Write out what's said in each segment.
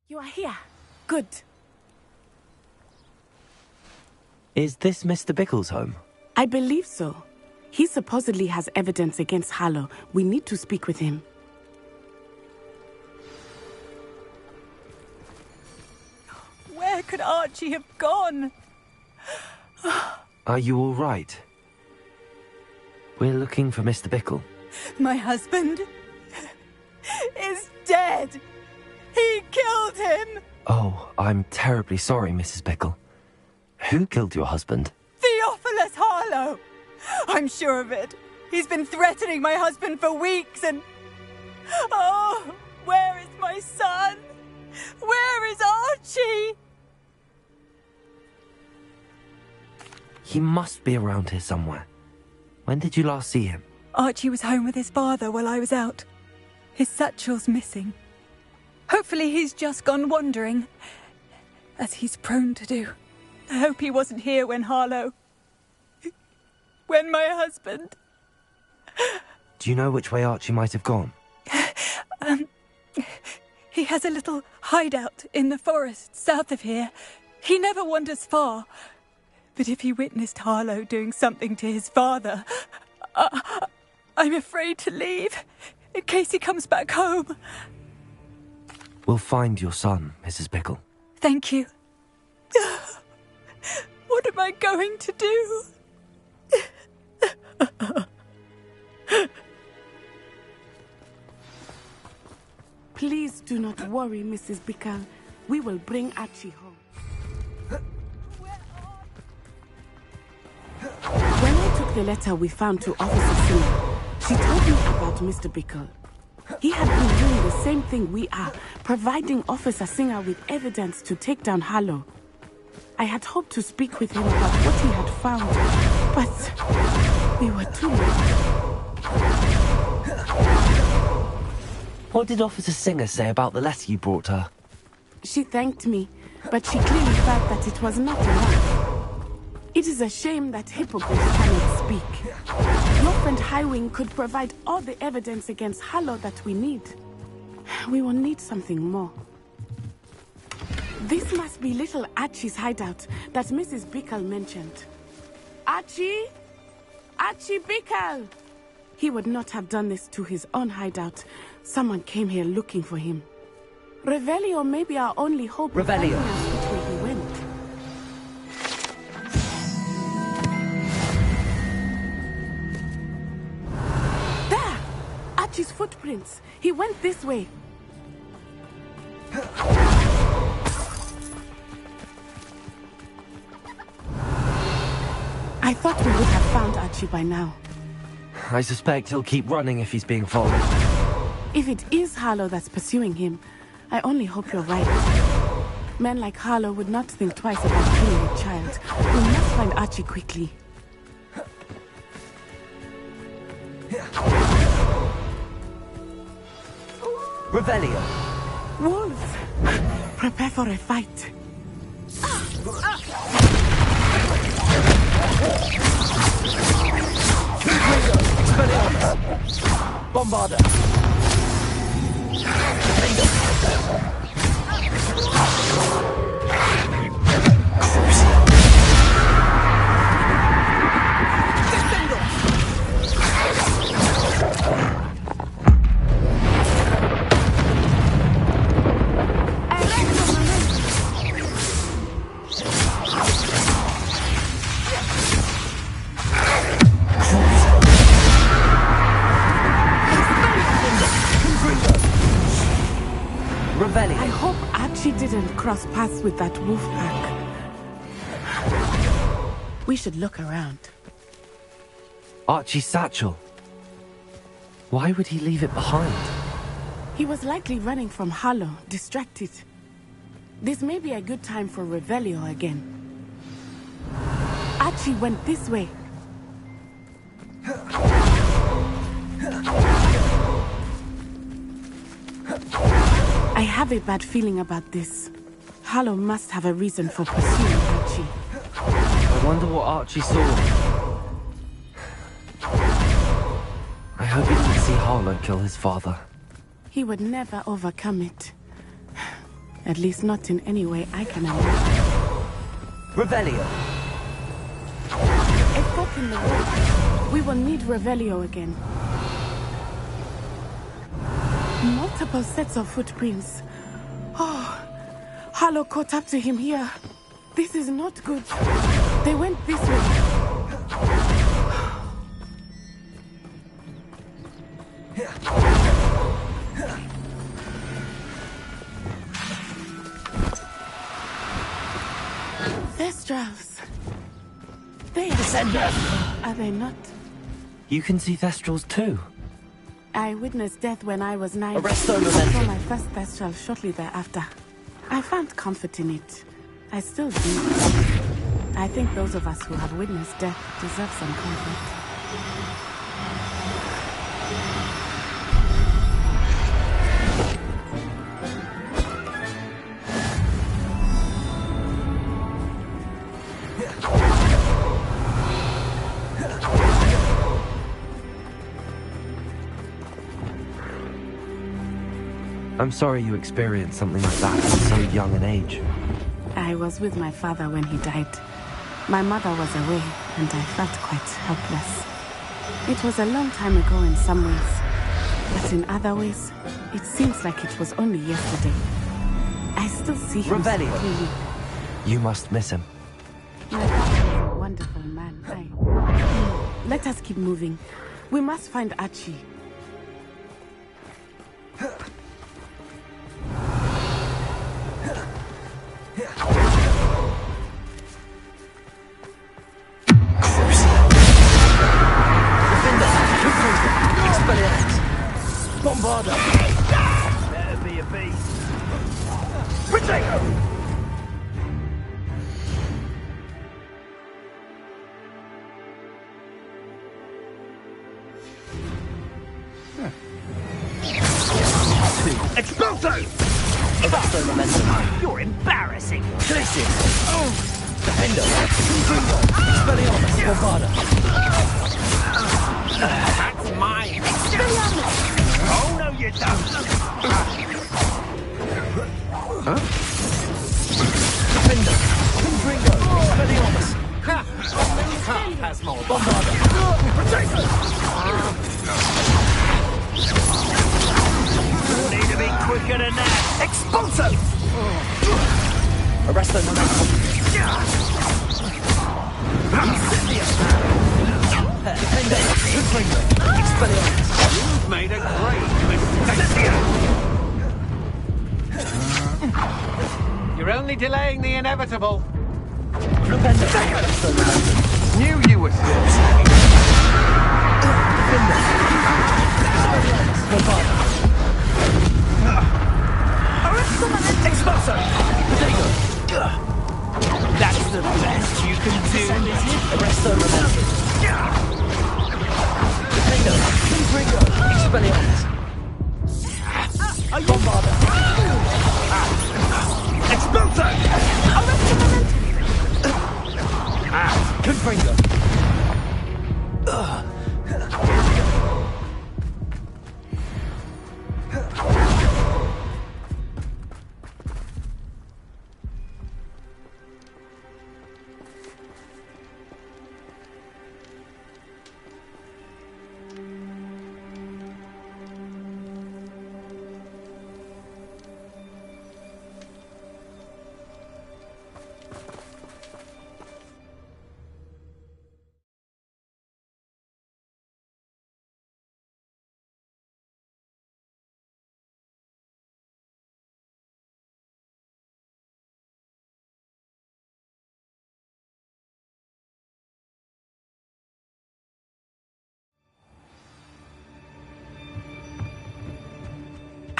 You are here. Good. Is this Mr. Bickle's home? I believe so. He supposedly has evidence against Harlow. We need to speak with him. Where could Archie have gone? Are you all right? We're looking for Mr. Bickle. My husband is dead. He killed him. Oh, I'm terribly sorry, Mrs. Bickle. Who killed your husband? Theophilus Harlow. I'm sure of it. He's been threatening my husband for weeks and... Oh, where is my son? Where is Archie? He must be around here somewhere. When did you last see him? Archie was home with his father while I was out. His satchel's missing. Hopefully he's just gone wandering, as he's prone to do. I hope he wasn't here when Harlow... when my husband... Do you know which way Archie might have gone? He has a little hideout in the forest south of here. He never wanders far. But if he witnessed Harlow doing something to his father, I'm afraid to leave, in case he comes back home. We'll find your son, Mrs. Bickle. Thank you. What am I going to do? Please do not worry, Mrs. Bickle. We will bring Archie home. When I took the letter we found to Officer Singer, she told me about Mr. Bickle. He had been doing the same thing we are, providing Officer Singer with evidence to take down Harlow. I had hoped to speak with him about what he had found, but we were too late. What did Officer Singer say about the letter you brought her? She thanked me, but she clearly felt that it was not enough. It is a shame that hippogriffs cannot speak. Your friend Highwing could provide all the evidence against Harlow that we need. We will need something more. This must be little Archie's hideout that Mrs. Bickle mentioned. Archie? Archie Bickle! He would not have done this to his own hideout. Someone came here looking for him. Revelio may be our only hope of finding out which way he went. Archie's footprints. He went this way. I thought we would have found Archie by now. I suspect he'll keep running if he's being followed. If it is Harlow that's pursuing him, I only hope you're right. Men like Harlow would not think twice about killing a child. We must find Archie quickly. Revelio! Wolves! Prepare for a fight. Bombarder! I hope Archie didn't cross paths with that wolf pack. We should look around. Archie's satchel. Why would he leave it behind? He was likely running from Harlow, distracted. This may be a good time for Revelio again. Archie went this way. I have a bad feeling about this. Harlow must have a reason for pursuing Archie. I wonder what Archie saw. I hope he didn't see Harlow kill his father. He would never overcome it. At least not in any way I can imagine. Revelio. A fork in the road. We will need Revelio again. Multiple sets of footprints. Oh, Harlow caught up to him here. This is not good. They went this way. Thestrals. They are they not? You can see Thestrals too. I witnessed death when I was 9. Arresto I Memento. saw my first Thestral shortly thereafter. I found comfort in it. I still do. I think those of us who have witnessed death deserve some comfort. I'm sorry you experienced something like that at so young an age. I was with my father when he died. My mother was away, and I felt quite helpless. It was a long time ago in some ways, but in other ways, it seems like it was only yesterday. I still see him so Revelio. clearly. You must miss him. My father was a wonderful man. Let us keep moving. We must find Archie. Bombarda! Better be a beast. Potato! Expulso! Arresto Momentum. You're embarrassing. Collision! Defender! Expelliarmus! Bombarda! That's mine. Oh, no, you don't. Huh? Defender! Confringo! Expelliarmus! Has more. Bombarda! Potato! Need to be quicker than that. Expulso! Arresto Momentum. Defender! Confringo! Expelliarmus! You've made a great mistake. You're only delaying the inevitable. Defender! Arresto Momentum. Knew you were still. Defender! Expelliarmus! Bombarda! Expulso! Potato! That's the best you can do. Arresto Momentum. Potato! Confringo! Expelliarmus! Bombarda! Expulso! Confringo!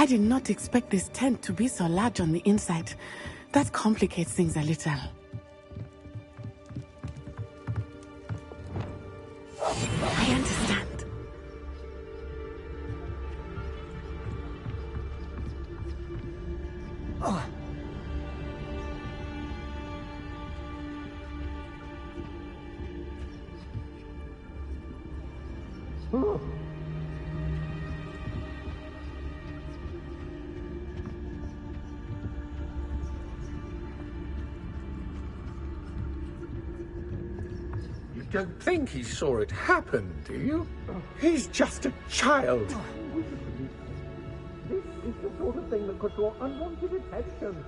I did not expect this tent to be so large on the inside. That complicates things a little. I understand. don't think he saw it happen, do you? He's just a child. This is the sort of thing that could draw unwanted attention.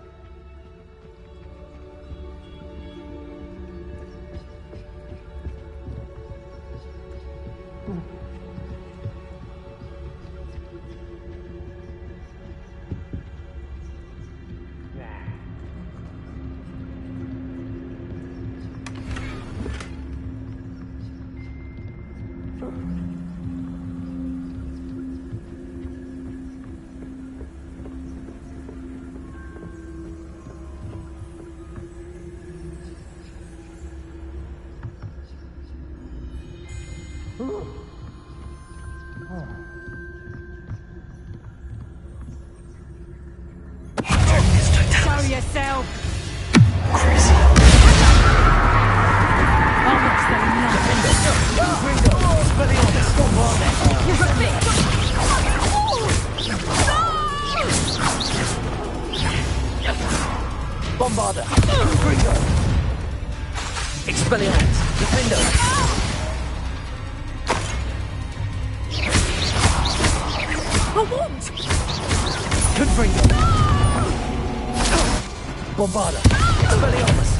Show yourself! Bombarder! Gringo! Expelliarmus! Defender! A wand! Confringo! Bombarder! Expelliarmus!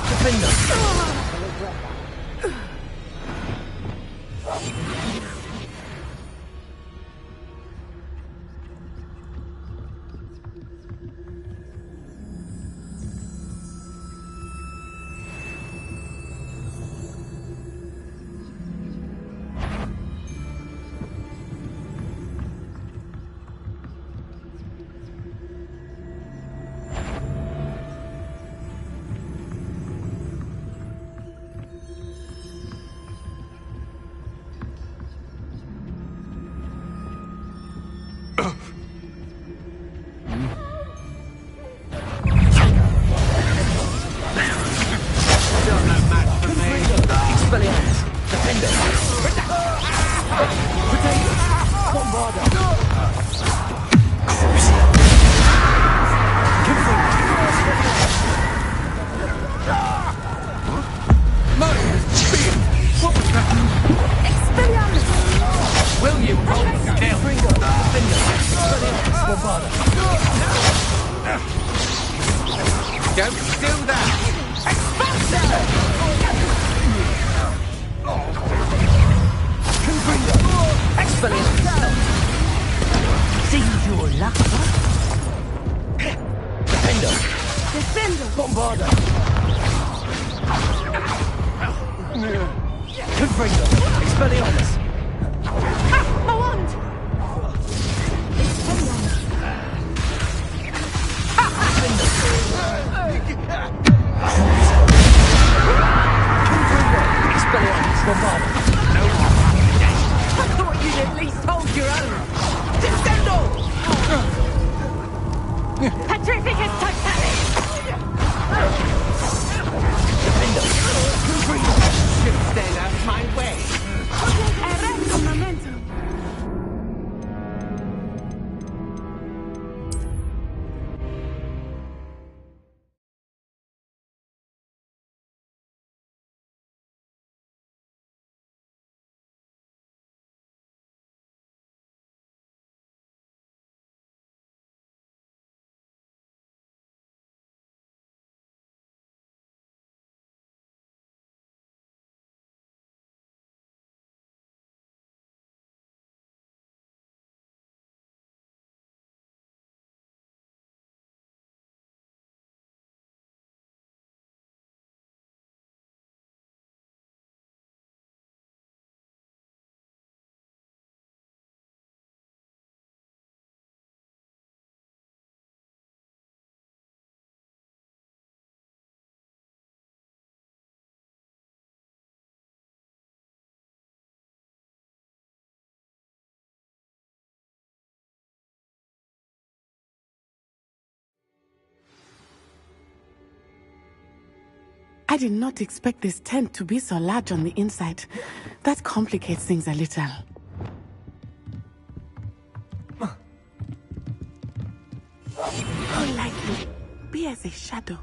Defender! Don't do that! Seems your luck. Defender! Defender! Bombarder! Confringo! Expelliarmus! My wand! Expelliarmus! Bombarder! No harm today. I thought you'd at least hold your own! Descendo! Petrificus totalis! Defender! Confringo! Should stay out of my way. Erecto momentum! I did not expect this tent to be so large on the inside. That complicates things a little. Politely, be as a shadow.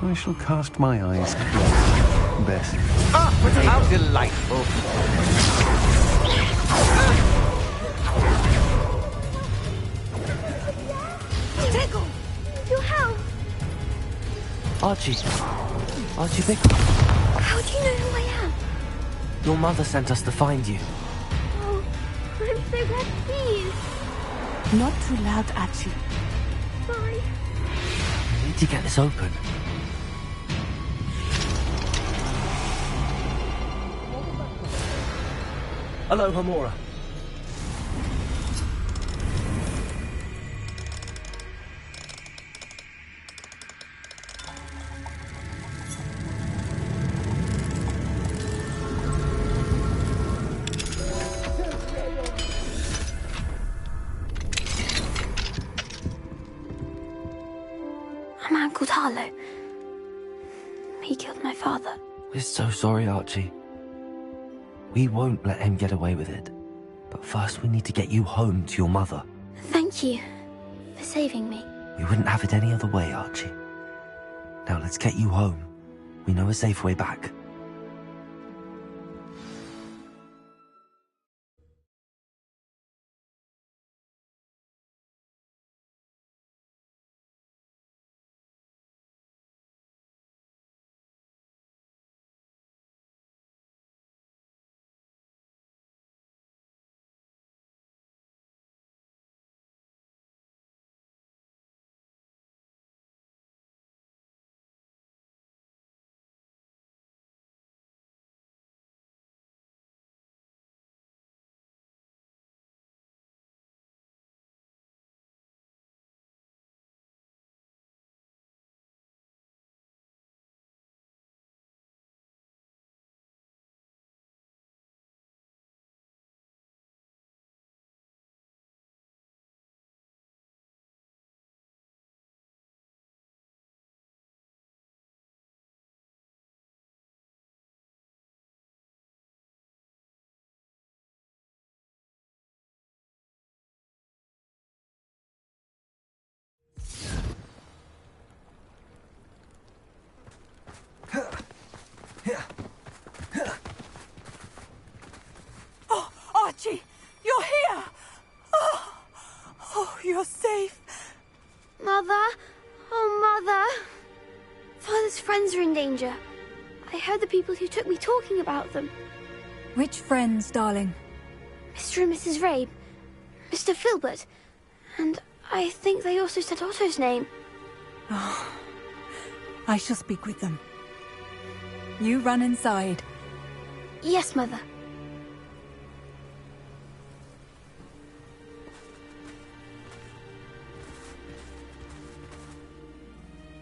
I shall cast my eyes best. Ah, how delightful. Tickle! Your help! Archie. Archie Bickle. How do you know who I am? Your mother sent us to find you. Oh, I'm so glad to see you. Not too loud, Archie. Sorry. We need to get this open. Hello, Hamura. A man called Harlow. He killed my father. We're so sorry, Archie. We won't let him get away with it. But first we need to get you home to your mother. Thank you for saving me. We wouldn't have it any other way, Archie. Now let's get you home. We know a safe way back. Oh, Archie, you're here! Oh, you're safe. Mother? Oh, Mother. Father's friends are in danger. I heard the people who took me talking about them. Which friends, darling? Mr. and Mrs. Rabe, Mr. Filbert, and I think they also said Otto's name. Oh, I shall speak with them. You run inside. Yes, Mother.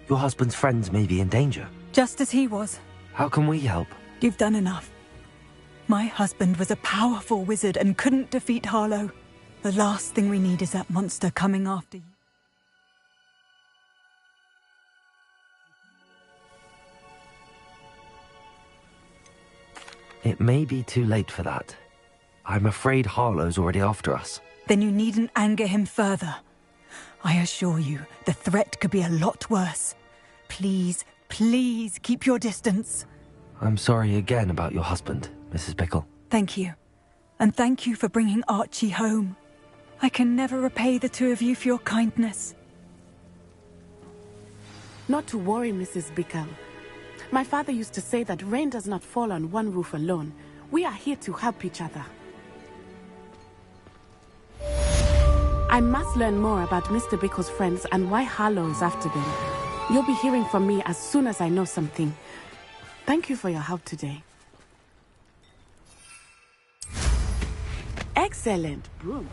Your husband's friends may be in danger. Just as he was. How can we help? You've done enough. My husband was a powerful wizard and couldn't defeat Harlow. The last thing we need is that monster coming after you. It may be too late for that. I'm afraid Harlow's already after us. Then you needn't anger him further. I assure you, the threat could be a lot worse. Please, please keep your distance. I'm sorry again about your husband, Mrs. Bickle. Thank you. And thank you for bringing Archie home. I can never repay the two of you for your kindness. Not to worry, Mrs. Bickle. My father used to say that rain does not fall on one roof alone. We are here to help each other. I must learn more about Mr. Bickle's friends and why Harlow is after them. You'll be hearing from me as soon as I know something. Thank you for your help today. Excellent. Broom.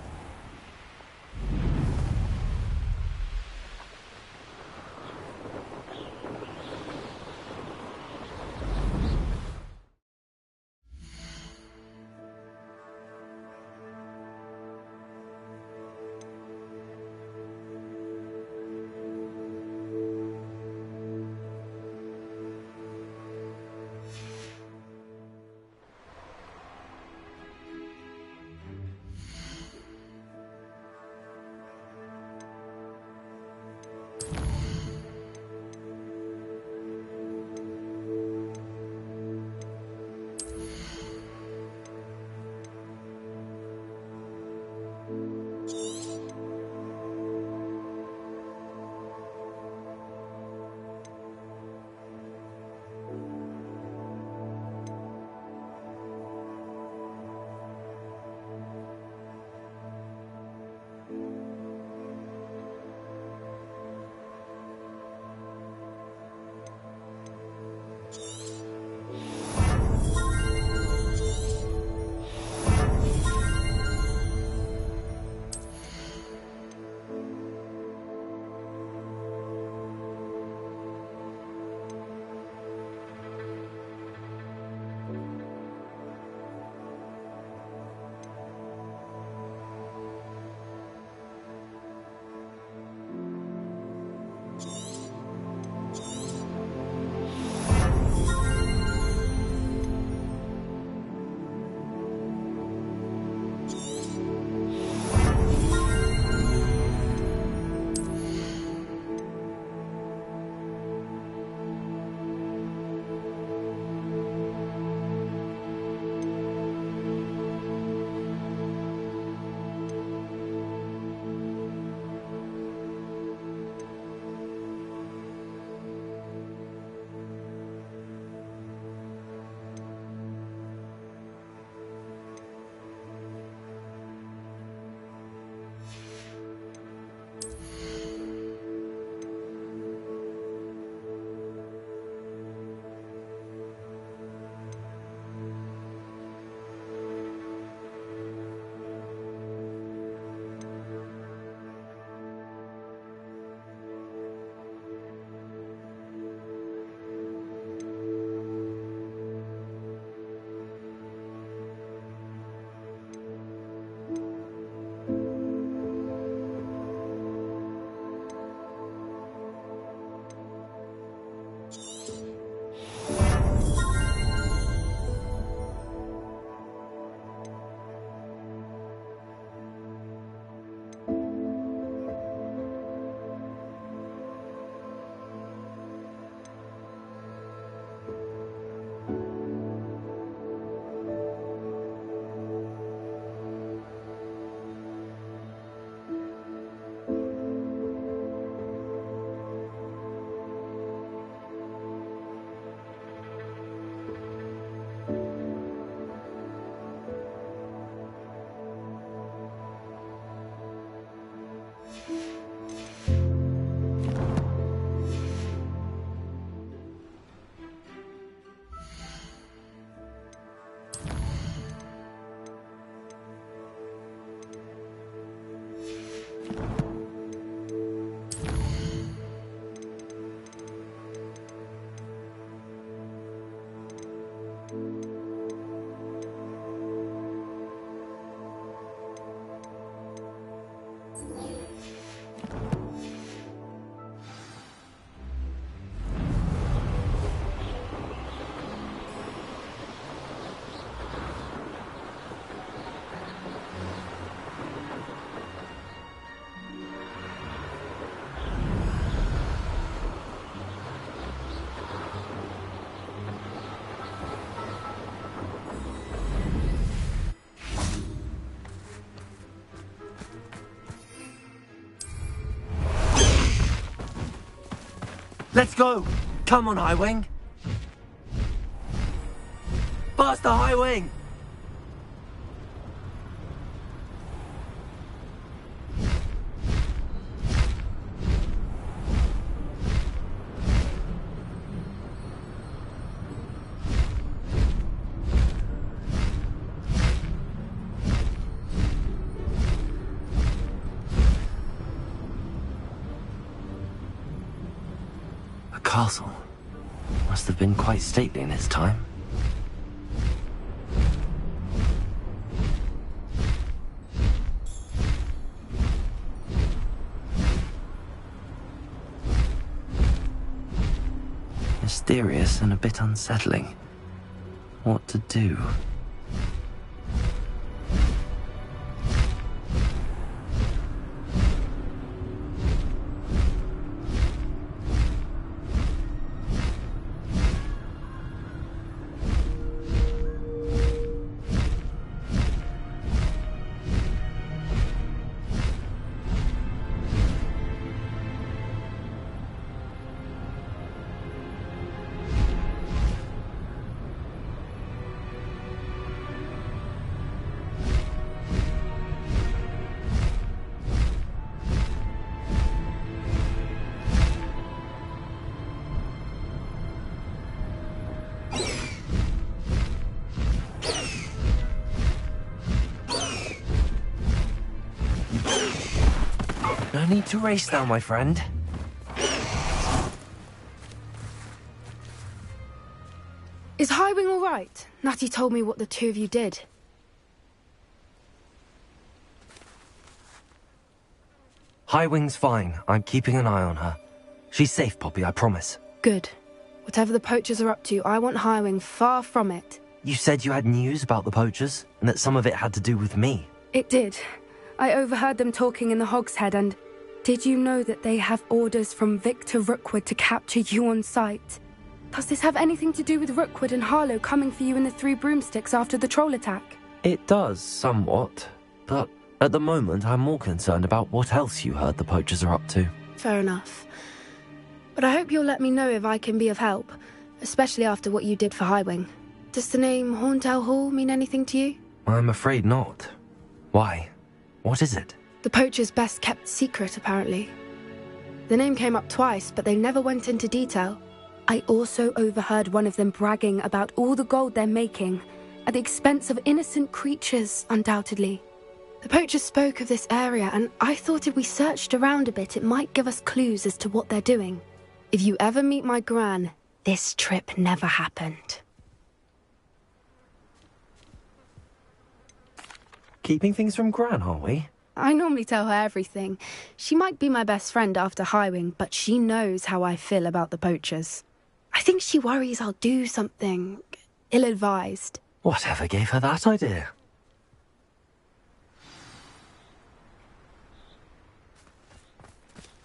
Let's go! Come on, Highwing! Faster, Highwing! A castle. Must have been quite stately in its time. Mysterious and a bit unsettling. What to do? No need to race now, my friend. Is Highwing all right? Natty told me what the two of you did. Highwing's fine. I'm keeping an eye on her. She's safe, Poppy, I promise. Good. Whatever the poachers are up to, I want Highwing far from it. You said you had news about the poachers, and that some of it had to do with me. It did. I overheard them talking in the Hogshead, and did you know that they have orders from Victor Rookwood to capture you on sight? Does this have anything to do with Rookwood and Harlow coming for you in the Three Broomsticks after the troll attack? It does, somewhat. But at the moment, I'm more concerned about what else you heard the poachers are up to. Fair enough. But I hope you'll let me know if I can be of help, especially after what you did for Highwing. Does the name Horntail Hall mean anything to you? I'm afraid not. Why? What is it? The poachers' best kept secret, apparently. The name came up twice, but they never went into detail. I also overheard one of them bragging about all the gold they're making, at the expense of innocent creatures, undoubtedly. The poachers spoke of this area, and I thought if we searched around a bit, it might give us clues as to what they're doing. If you ever meet my Gran, this trip never happened. Keeping things from Gran, are we? I normally tell her everything. She might be my best friend after Highwing, but she knows how I feel about the poachers. I think she worries I'll do something ill-advised. Whatever gave her that idea?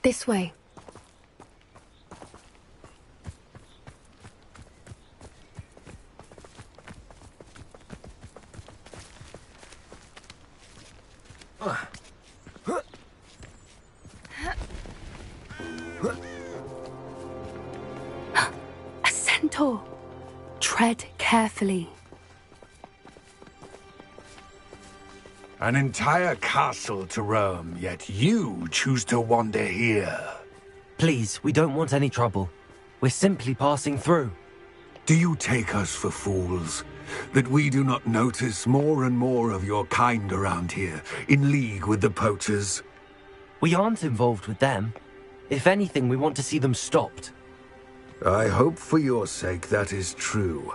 This way. A centaur. Tread carefully. An entire castle to roam, yet you choose to wander here. Please, we don't want any trouble. We're simply passing through. Do you take us for fools? That we do not notice more and more of your kind around here, in league with the poachers? We aren't involved with them. If anything, we want to see them stopped. I hope for your sake that is true.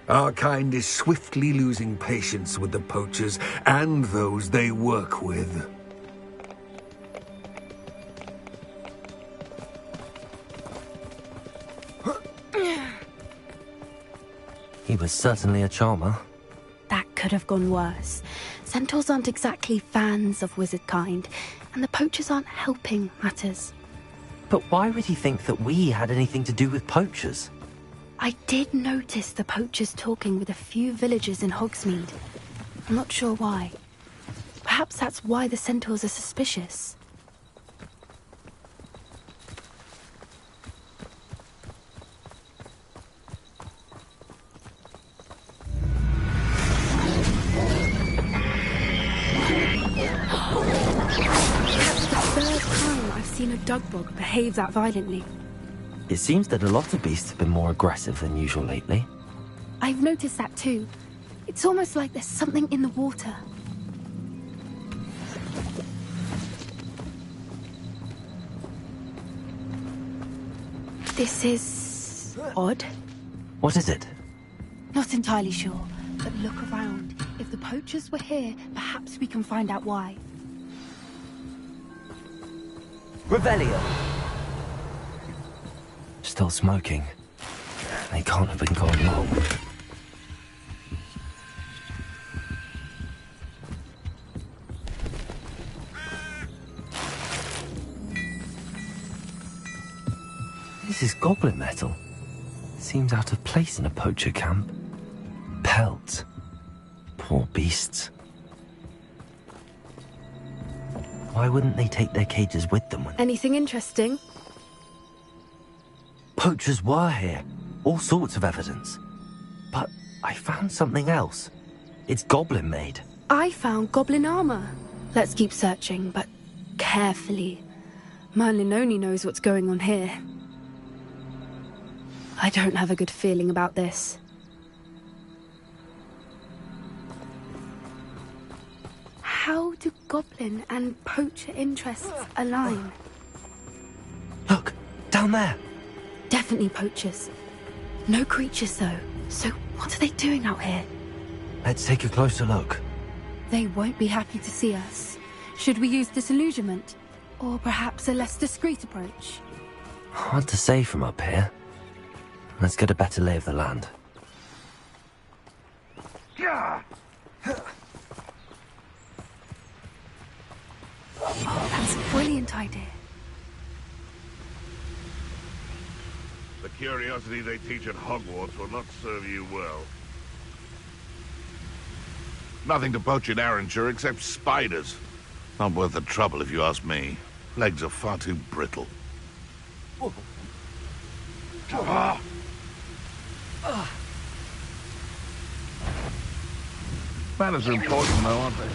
Our kind is swiftly losing patience with the poachers and those they work with. He was certainly a charmer. That could have gone worse. Centaurs aren't exactly fans of wizard kind, and the poachers aren't helping matters. But why would he think that we had anything to do with poachers? I did notice the poachers talking with a few villagers in Hogsmeade. I'm not sure why. Perhaps that's why the centaurs are suspicious. Dugbog behave that violently. It seems that a lot of beasts have been more aggressive than usual lately. I've noticed that too. It's almost like there's something in the water. This is odd. What is it? Not entirely sure, but look around. If the poachers were here, perhaps we can find out why. Revelio! Still smoking. They can't have been gone long. This is goblin metal. Seems out of place in a poacher camp. Pelts. Poor beasts. Why wouldn't they take their cages with them when... Anything interesting? Poachers were here. All sorts of evidence. But I found something else. It's goblin made. I found goblin armor. Let's keep searching, but carefully. Merlin only knows what's going on here. I don't have a good feeling about this. How do goblin and poacher interests align? Look, down there. Definitely poachers. No creatures though. So what are they doing out here? Let's take a closer look. They won't be happy to see us. Should we use disillusionment? Or perhaps a less discreet approach? Hard to say from up here. Let's get a better lay of the land. Oh, that's a brilliant idea. The curiosity they teach at Hogwarts will not serve you well. Nothing to poach in Arranshire except spiders. Not worth the trouble if you ask me. Legs are far too brittle. Manners are important though, aren't they?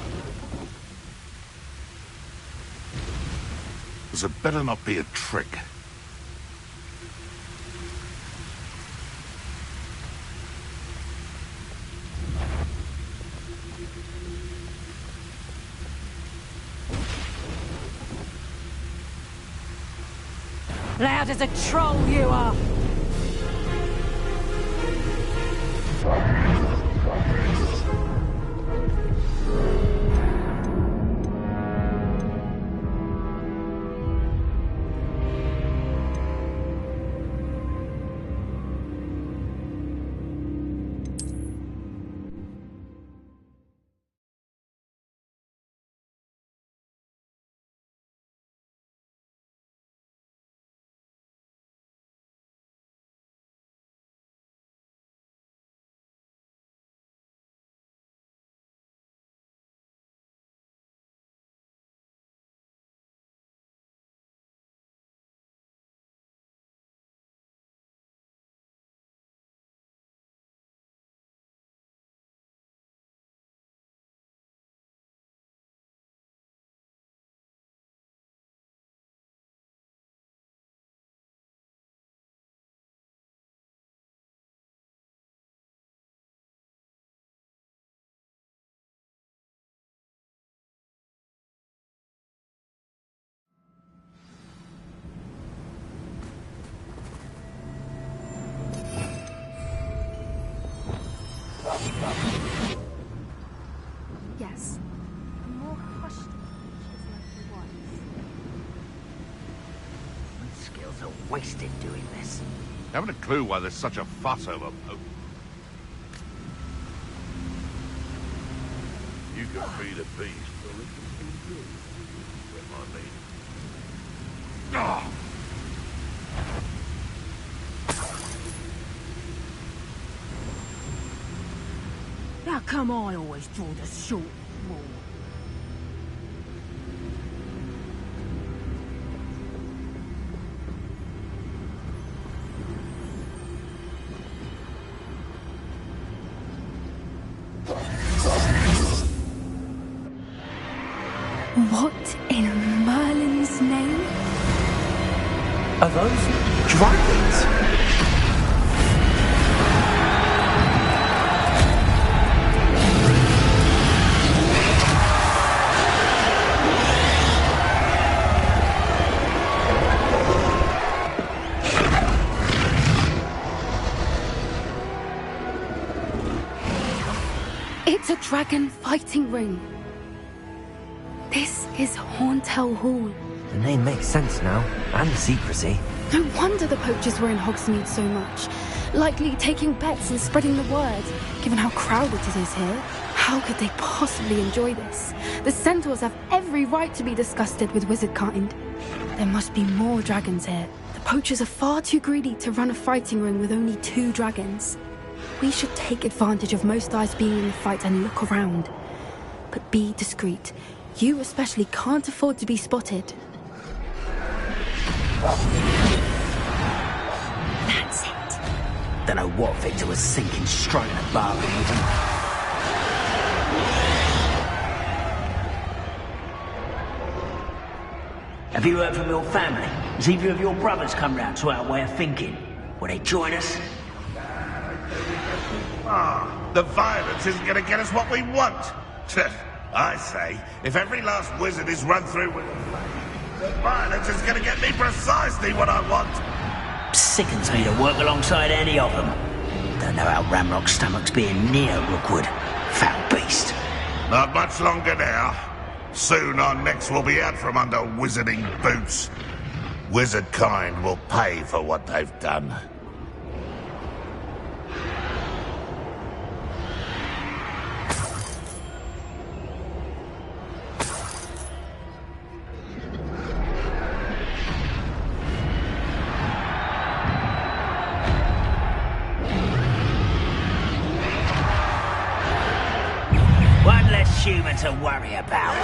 This had better not be a trick. Loud as a troll you are! Yes. A more hushed is like he was. My skills are wasted doing this. Haven't a clue why there's such a fuss over poach. You can feed a beast, or it can feed you. Wet my meat. Ah! How come I always draw the short straw? What in Merlin's name? Are those dragons? It's a dragon fighting ring. This is Horntail Hall. The name makes sense now, and the secrecy. No wonder the poachers were in Hogsmeade so much. Likely taking bets and spreading the word, given how crowded it is here. How could they possibly enjoy this? The centaurs have every right to be disgusted with wizard kind. There must be more dragons here. The poachers are far too greedy to run a fighting ring with only 2 dragons. We should take advantage of most eyes being in the fight and look around. But be discreet. You especially can't afford to be spotted. That's it. Don't know what Victor was thinking, striking a bargain with him. Have you heard from your family? Has either of your brothers come round to our way of thinking? Will they join us? The violence isn't going to get us what we want. I say, if every last wizard is run through with a flame, the violence is going to get me precisely what I want. Sickens me to work alongside any of them. Don't know how Ramrock's stomach's being near Rookwood. Foul beast. Not much longer now. Soon our necks will be out from under wizarding boots. Wizard kind will pay for what they've done. Human to worry about.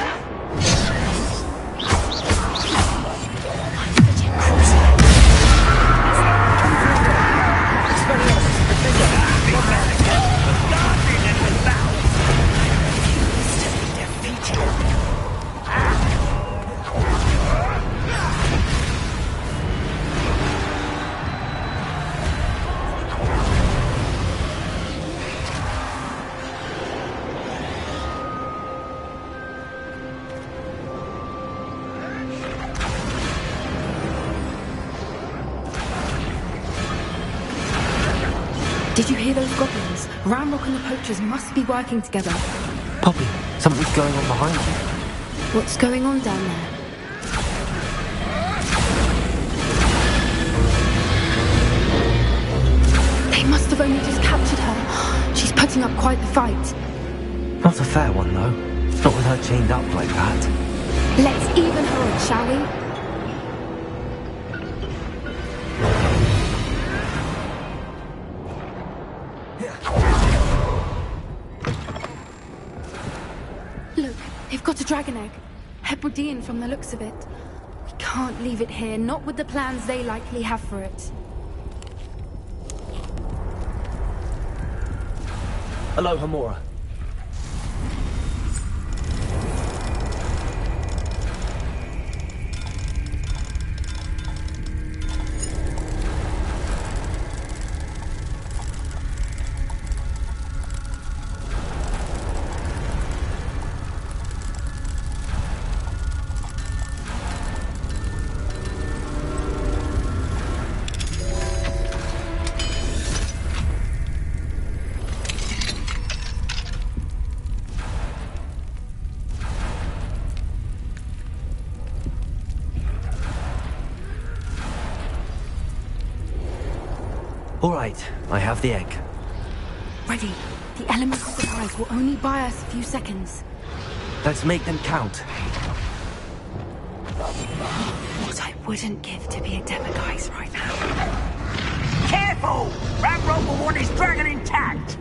Did you hear those goblins? Ramrock and the poachers must be working together. Poppy, something's going on behind you. What's going on down there? They must have only just captured her. She's putting up quite the fight. Not a fair one, though. Not with her chained up like that. Let's even her up, shall we? Look, they've got a dragon egg. Hebridean from the looks of it. We can't leave it here, not with the plans they likely have for it. Hello, Hamora. All right, I have the egg. Ready. The element of surprise will only buy us a few seconds. Let's make them count. What I wouldn't give to be a TechnoKy right now. Careful! Ramrock will want his dragon intact!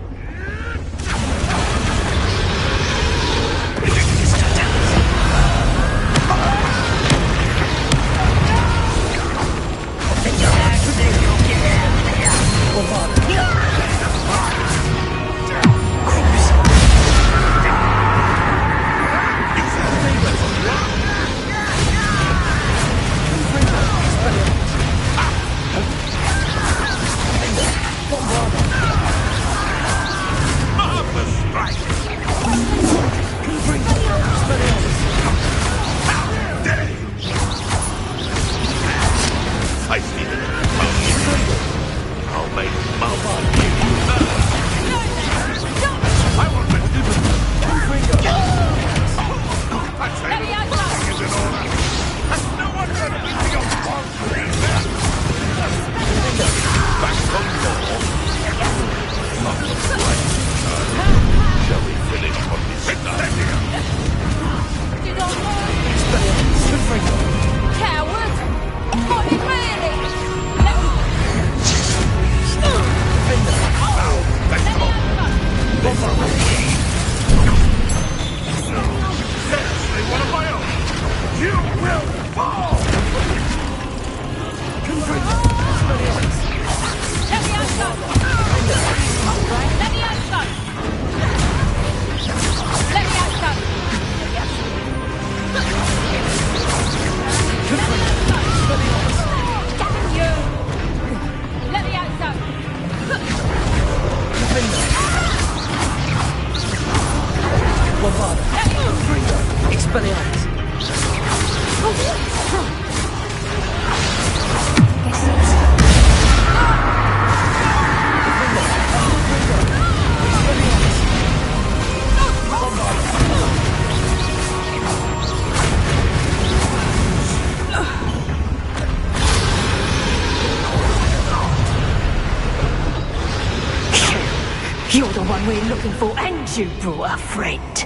You're the one we're looking for, and you brought a friend.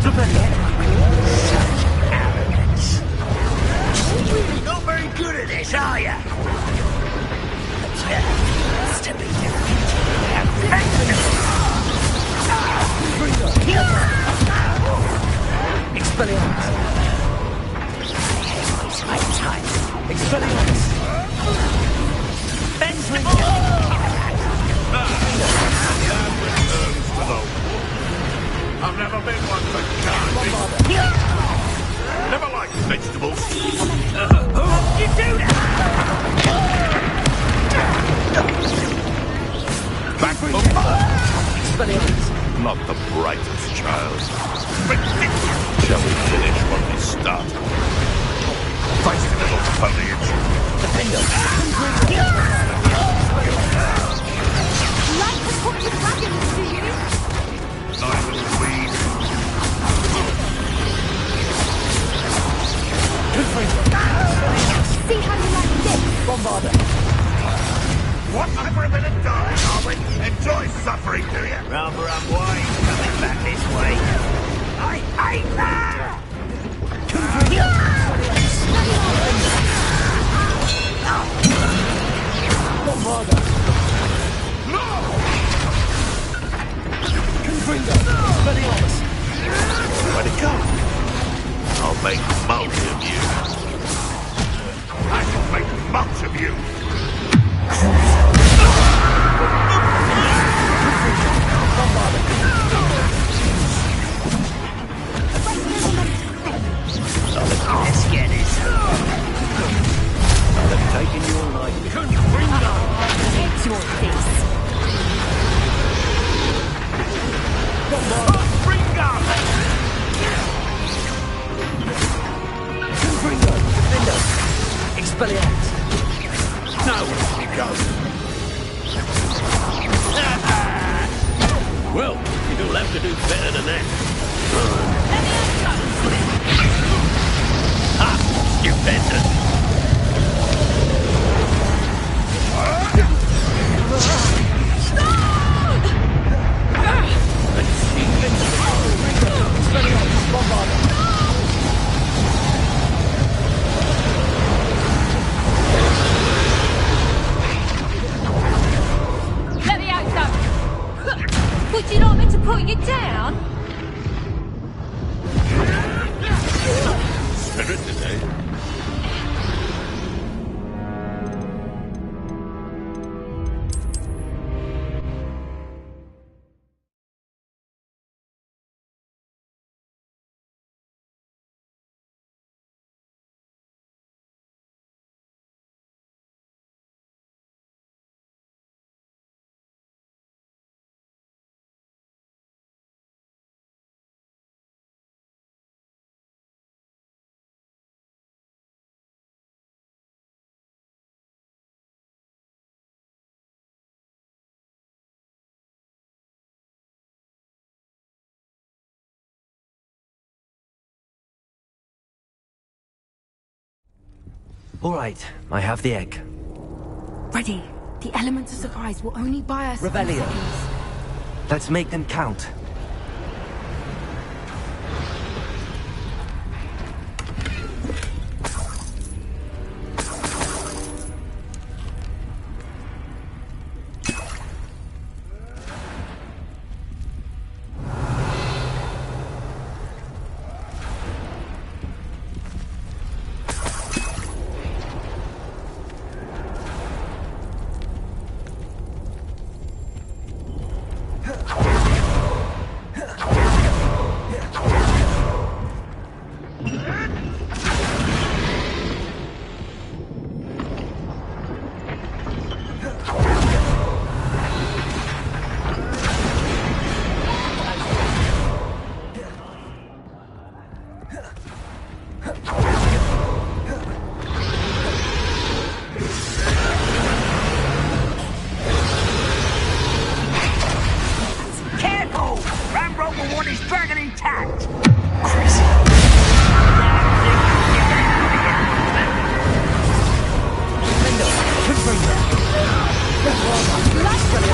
Such arrogance. Not very good at this, are you? It's to be defeated. Expelliarmus. It's my time. Expelliarmus. I've never been one for candy. Never liked vegetables. You do that! Back up. Expelliarmus. Not the brightest child. Shall we finish what we started? Feisty little foliage. Like the poppy dragons, do you? Nice little weed. See how you like this? Bombarder. What for a bit of dying, are we? Enjoy suffering, do you? Rather unwise coming back this way. I hate that! Bombarder. No! Confringo. Expelliarmus. Where'd it go? I'll make mulch of you. I shall make mulch of you. Let's get it. They've taken your life. Confringo. It's your face. Confringo. Confringo. Defender. Expelliarmus. Now where can you go? Well, you'll have to do better than that. Ha! Stupendous! Let me out, though. Would you like me to put you down? Spirit today. All right, I have the egg. Ready. The element of surprise will only buy us Revelio. seconds. Let's make them count. Expelliarmus.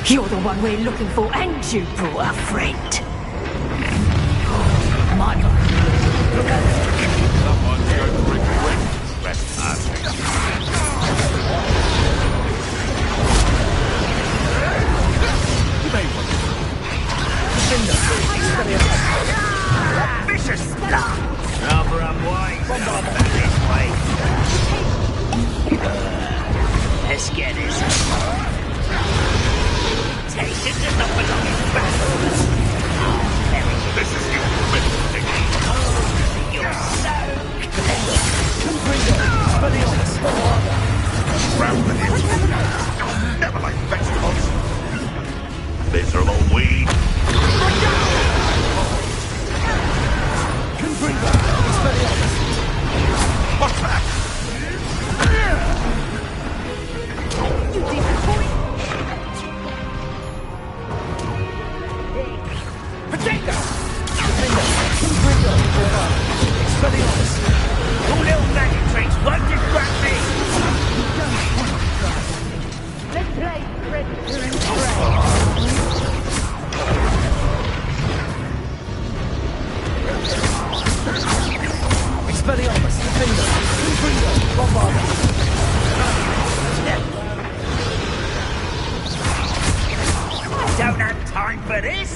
You're the one we're looking for, and you brought a friend. Michael. Someone's going to regret trespassing. You may want to. Vicious stuff! Rather unwise. Back this way. Let's get this. Temptation does not belong in battle. This is your mistake. Oh, you're so round the hills. Never like vegetables. Miserable weed. What's that? You disappoint. Potato! Your little magic tricks won't distract me! Let's play Predator and Prey. Expelliarmus, Defender, Confringo, Bombarda. I don't have time for this!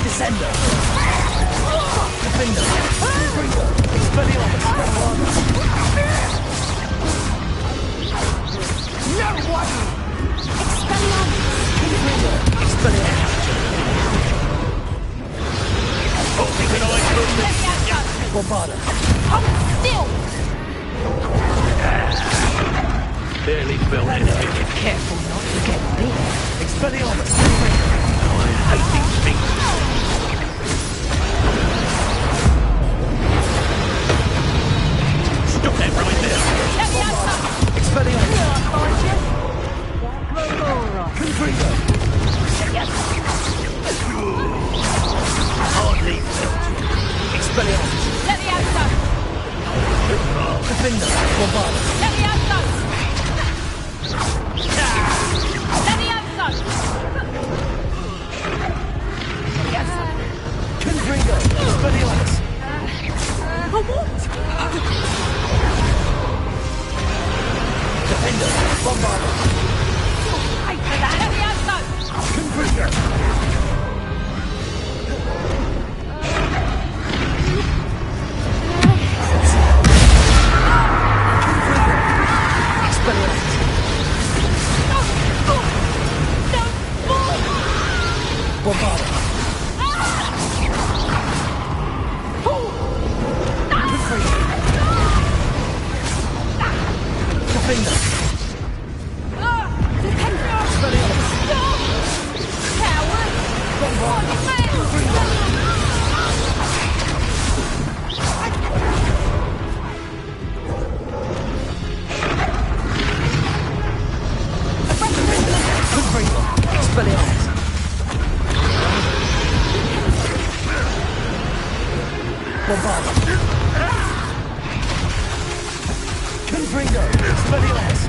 Descender! Defender! Expelliarmus! No one! Expelliarmus! Expelliarmus! Holding an eye for this! Bombarda! Hold still! Barely felt anything. Careful not to get bit. Expelliarmus! I hate these things. Stop that right there! Expelliarmus! Confringo! Hardly felt you. Expelliarmus! Let me out, son! Defender! Bombarda! Let me out, son! Let me out, son! Confringo! Expelliarmus! For what? Defender! Bombarda! Wait for that! Let me out, son! Confringo! Bombarda! Defender! Confringo! Expelliarmus!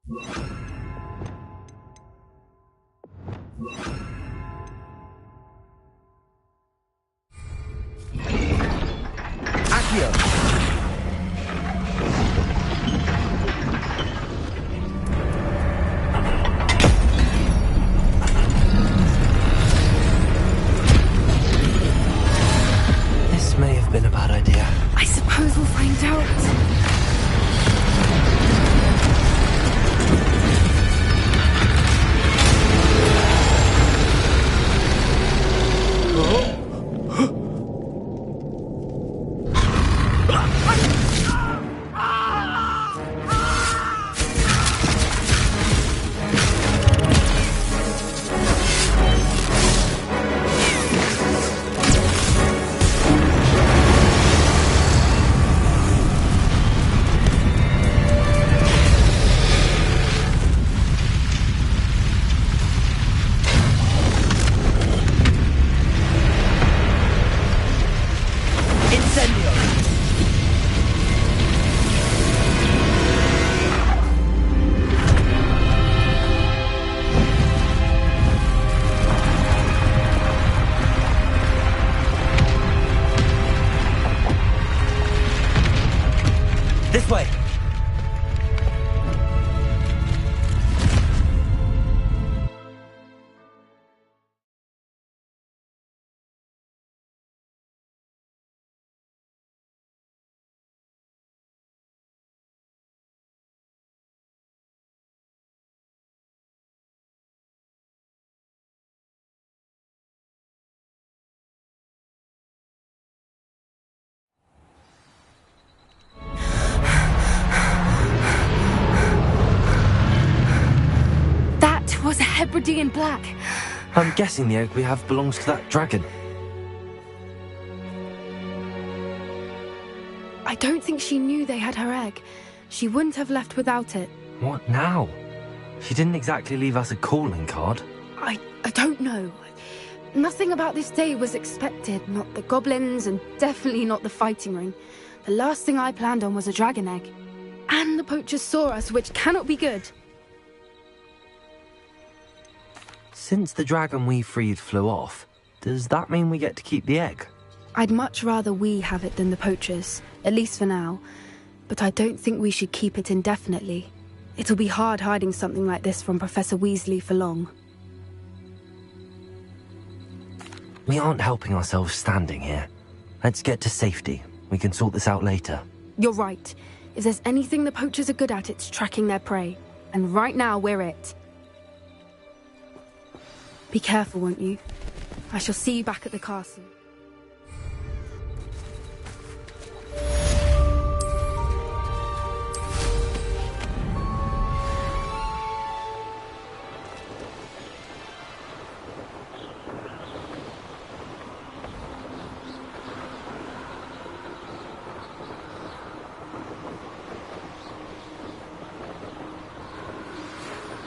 This may have been a bad idea. I suppose we'll find out. This way! Was a Hebridean black. I'm guessing the egg we have belongs to that dragon. I don't think she knew they had her egg. She wouldn't have left without it. What now? She didn't exactly leave us a calling card. I don't know. Nothing about this day was expected. Not the goblins, and definitely not the fighting ring. The last thing I planned on was a dragon egg. And the poachers saw us, which cannot be good. Since the dragon we freed flew off, does that mean we get to keep the egg? I'd much rather we have it than the poachers, at least for now. But I don't think we should keep it indefinitely. It'll be hard hiding something like this from Professor Weasley for long. We aren't helping ourselves standing here. Let's get to safety. We can sort this out later. You're right. If there's anything the poachers are good at, it's tracking their prey. And right now, we're it. Be careful, won't you? I shall see you back at the castle.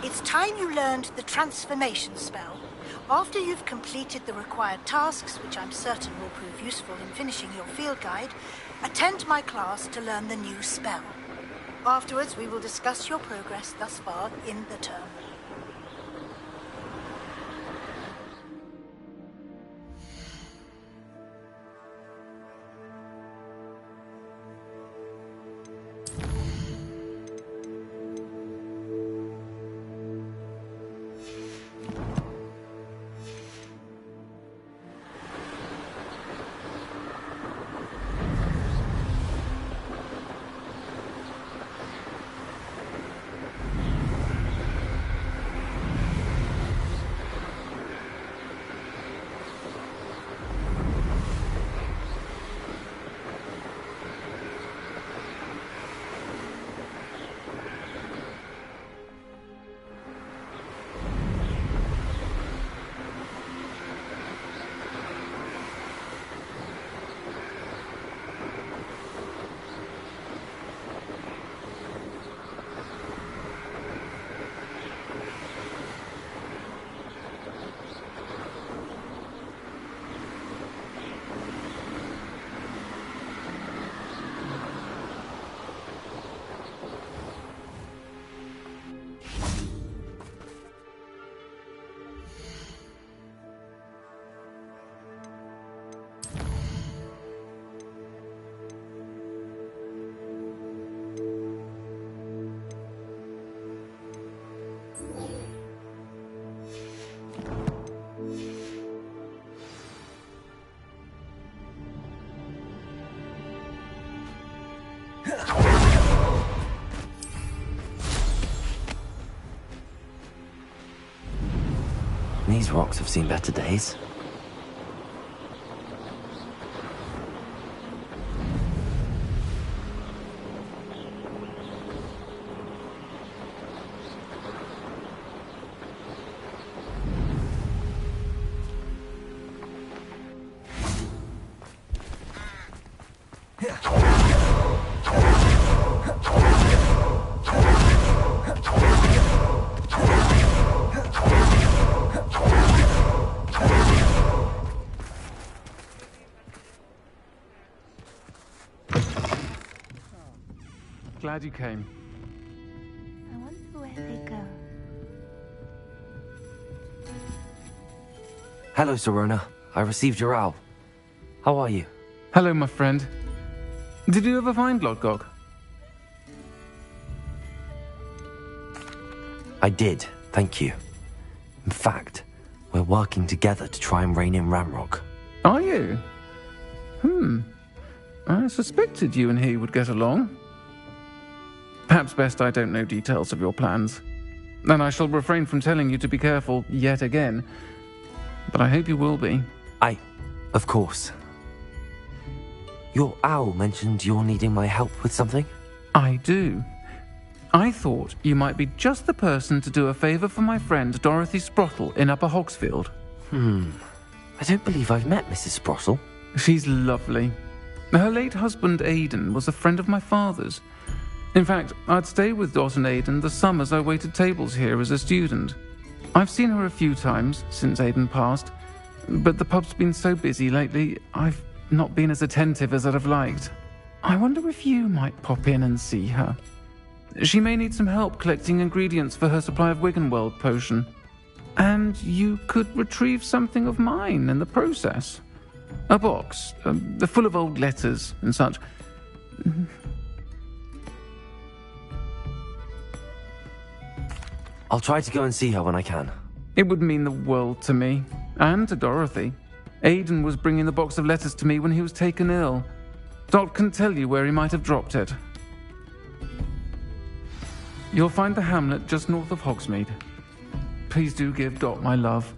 It's time you learned the transformation spell. After you've completed the required tasks, which I'm certain will prove useful in finishing your field guide, attend my class to learn the new spell. Afterwards, we will discuss your progress thus far in the term. These rocks have seen better days. Glad you came. I wonder where they go. Hello, Serona. I received your owl. How are you? Hello, my friend. Did you ever find Lodgok? I did, thank you. In fact, we're working together to try and rein in Ramrock. Are you? I suspected you and he would get along. Perhaps best I don't know details of your plans. And I shall refrain from telling you to be careful yet again. But I hope you will be. Of course. Your owl mentioned you're needing my help with something? I do. I thought you might be just the person to do a favour for my friend Dorothy Sprottle in Upper Hogsfield. I don't believe I've met Mrs. Sprottle. She's lovely. Her late husband Aidan was a friend of my father's. In fact, I'd stay with Dot and Aidan the summers I waited tables here as a student. I've seen her a few times since Aidan passed, but the pub's been so busy lately, I've not been as attentive as I'd have liked. I wonder if you might pop in and see her. She may need some help collecting ingredients for her supply of Wiggenweld potion. And you could retrieve something of mine in the process. A box, full of old letters and such. I'll try to go and see her when I can. It would mean the world to me, and to Dorothy. Aidan was bringing the box of letters to me when he was taken ill. Dot can tell you where he might have dropped it. You'll find the hamlet just north of Hogsmeade. Please do give Dot my love.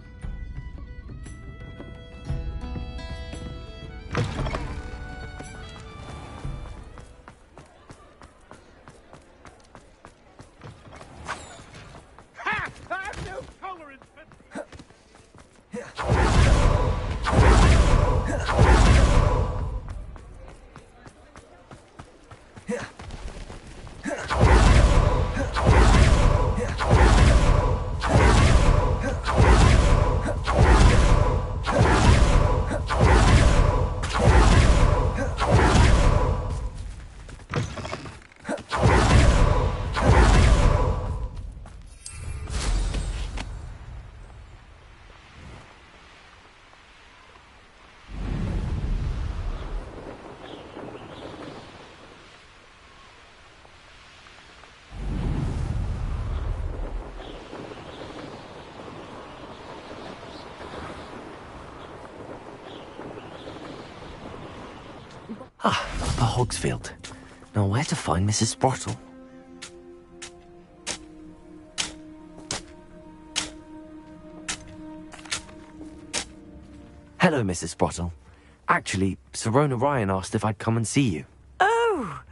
Upper Hogsfield. Now where to find Mrs. Sprottle? Hello, Mrs. Sprottle. Actually, Serona Ryan asked if I'd come and see you. Oh,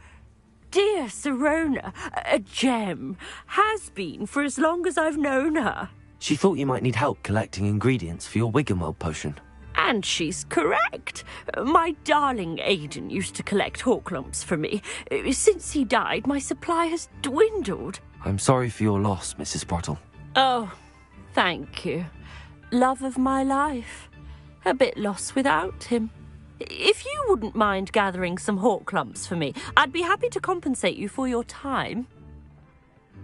dear Serona, a gem. Has been for as long as I've known her. She thought you might need help collecting ingredients for your Wiggenweld potion. And she's correct. My darling Aidan used to collect hawklumps for me. Since he died, my supply has dwindled. I'm sorry for your loss, Mrs. Sprottle. Oh, thank you. Love of my life. A bit lost without him. If you wouldn't mind gathering some hawklumps for me, I'd be happy to compensate you for your time.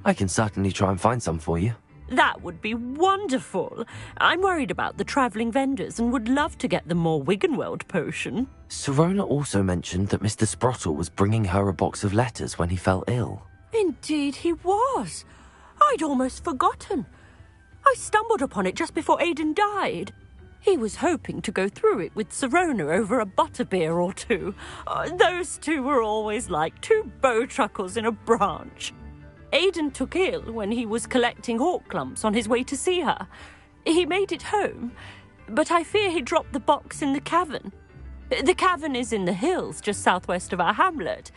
I can certainly try and find some for you. That would be wonderful. I'm worried about the travelling vendors and would love to get them more Wiggenweld potion. Serona also mentioned that Mr. Sprottle was bringing her a box of letters when he fell ill. Indeed he was. I'd almost forgotten. I stumbled upon it just before Aidan died. He was hoping to go through it with Sirona over a butterbeer or two. Those two were always like two bowtruckles in a branch. Aidan took ill when he was collecting hawk clumps on his way to see her. He made it home, but I fear he dropped the box in the cavern. The cavern is in the hills just southwest of our hamlet.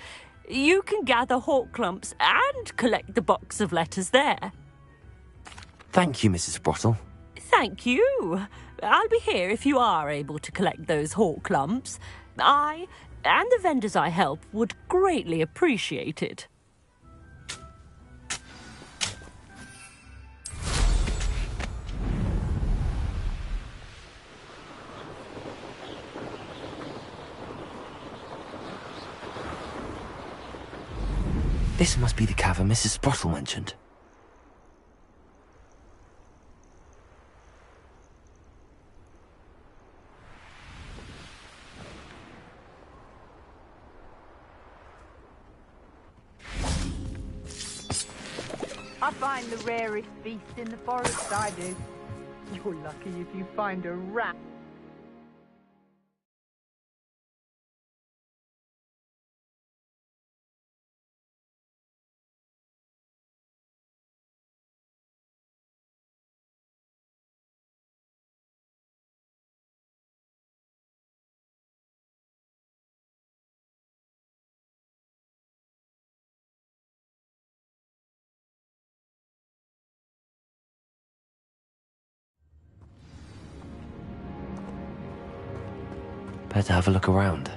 You can gather hawk clumps and collect the box of letters there. Thank you, Mrs. Sprottle. Thank you. I'll be here if you are able to collect those hawk clumps. I and the vendors I help would greatly appreciate it. This must be the cavern Mrs. Sprottle mentioned. I find the rarest beast in the forest, I do. You're lucky if you find a rat. Better have a look around.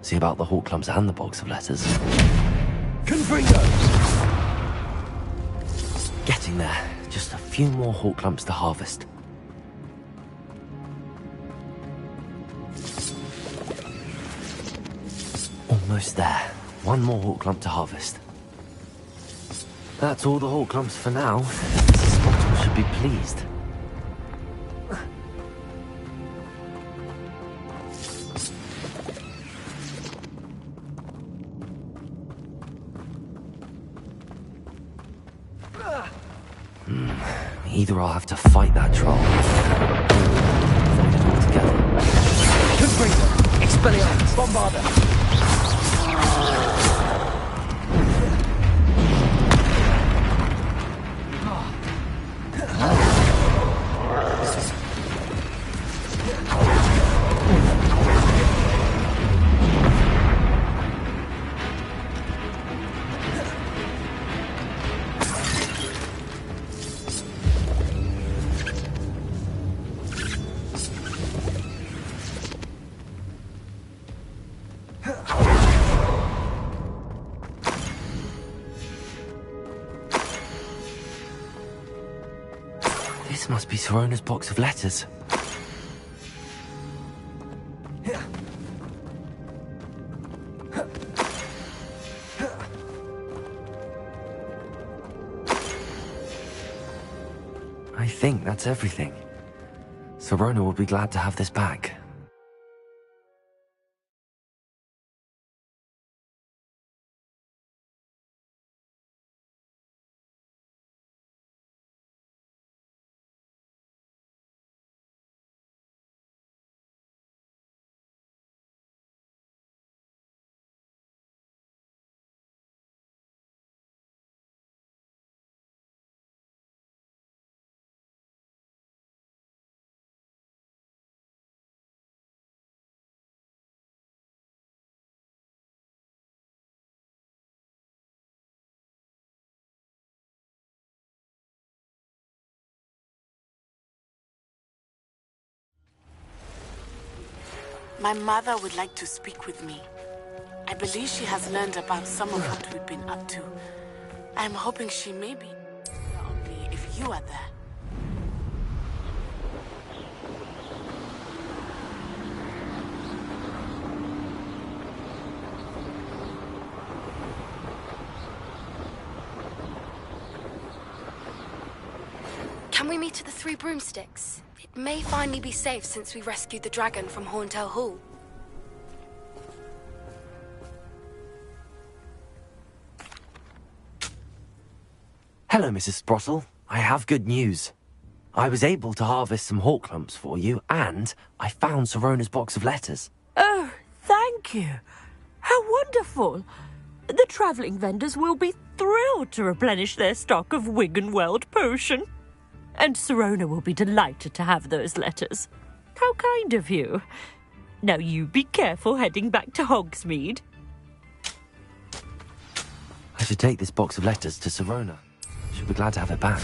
See about the hawk clumps and the box of letters. Confringo! Getting there. Just a few more hawk clumps to harvest. Almost there. One more hawk clump to harvest. That's all the hawk clumps for now. Mrs. Sprottle should be pleased. Either I'll have to fight that troll, or fight it all together. Confringo! Expelliarmus! Bombarda! This must be Sirona's box of letters. I think that's everything. Sirona will be glad to have this back. My mother would like to speak with me. I believe she has learned about some of what we've been up to. I'm hoping she may be only if you are there. Can we meet at the Three Broomsticks? It may finally be safe since we rescued the dragon from Horntail Hall. Hello, Mrs. Sprottle. I have good news. I was able to harvest some hawk lumps for you, and I found Sirona's box of letters. Oh, thank you. How wonderful. The travelling vendors will be thrilled to replenish their stock of Wiggenweld potion. And Sirona will be delighted to have those letters. How kind of you. Now you be careful heading back to Hogsmeade. I should take this box of letters to Sirona. She'll be glad to have it back.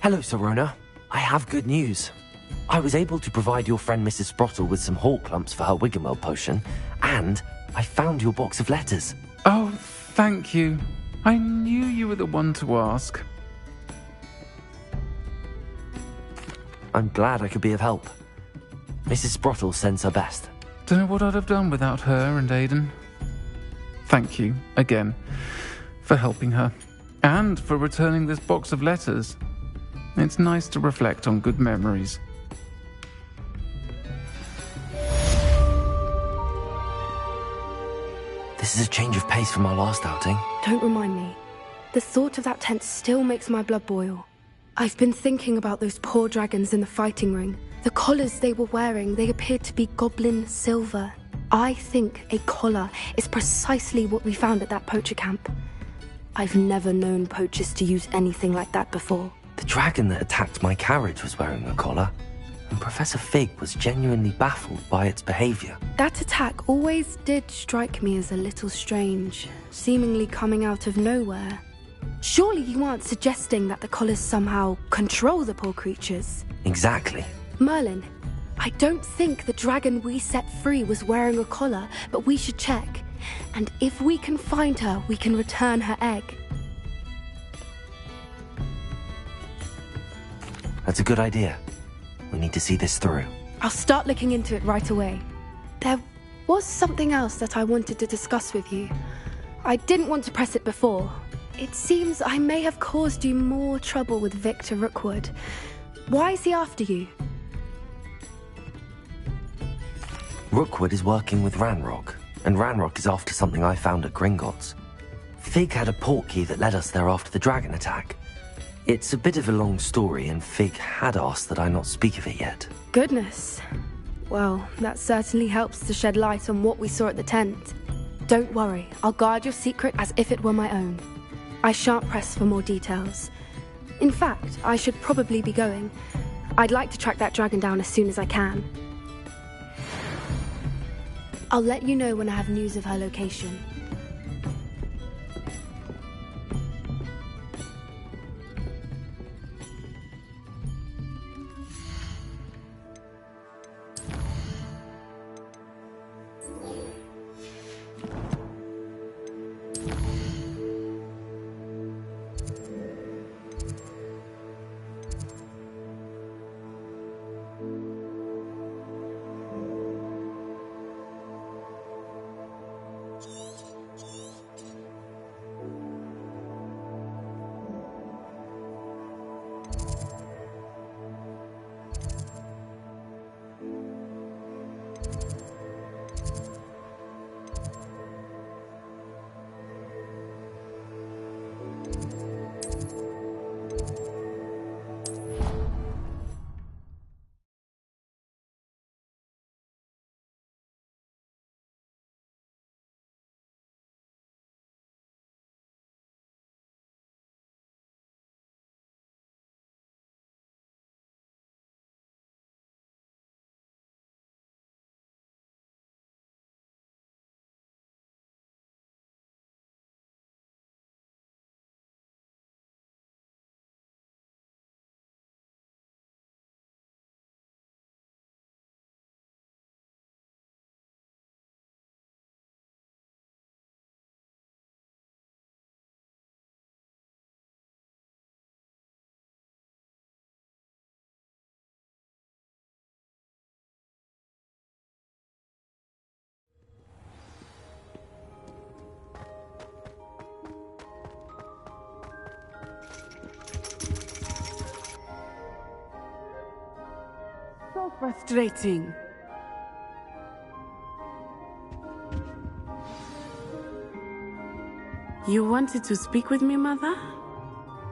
Hello, Sirona. I have good news. I was able to provide your friend Mrs. Sprottle with some hawk lumps for her Wiggenweld potion, and I found your box of letters. Oh, thank you. I knew you were the one to ask. I'm glad I could be of help. Mrs. Sprottle sends her best. Don't know what I'd have done without her and Aiden. Thank you, again, for helping her, and for returning this box of letters. It's nice to reflect on good memories. This is a change of pace from our last outing. Don't remind me. The thought of that tent still makes my blood boil. I've been thinking about those poor dragons in the fighting ring. The collars they were wearing, they appeared to be goblin silver. I think a collar is precisely what we found at that poacher camp. I've never known poachers to use anything like that before. The dragon that attacked my carriage was wearing a collar, and Professor Fig was genuinely baffled by its behavior. That attack always did strike me as a little strange, seemingly coming out of nowhere. Surely you aren't suggesting that the collars somehow control the poor creatures? Exactly. Merlin, I don't think the dragon we set free was wearing a collar, but we should check. And if we can find her, we can return her egg. That's a good idea. We need to see this through. I'll start looking into it right away. There was something else that I wanted to discuss with you. I didn't want to press it before. It seems I may have caused you more trouble with Victor Rookwood. Why is he after you? Rookwood is working with Ranrock, and Ranrock is after something I found at Gringotts. Fig had a portkey that led us there after the dragon attack. It's a bit of a long story, and Fig had asked that I not speak of it yet. Goodness. Well, that certainly helps to shed light on what we saw at the tent. Don't worry, I'll guard your secret as if it were my own. I shan't press for more details. In fact, I should probably be going. I'd like to track that dragon down as soon as I can. I'll let you know when I have news of her location. frustrating. You wanted to speak with me, Mother?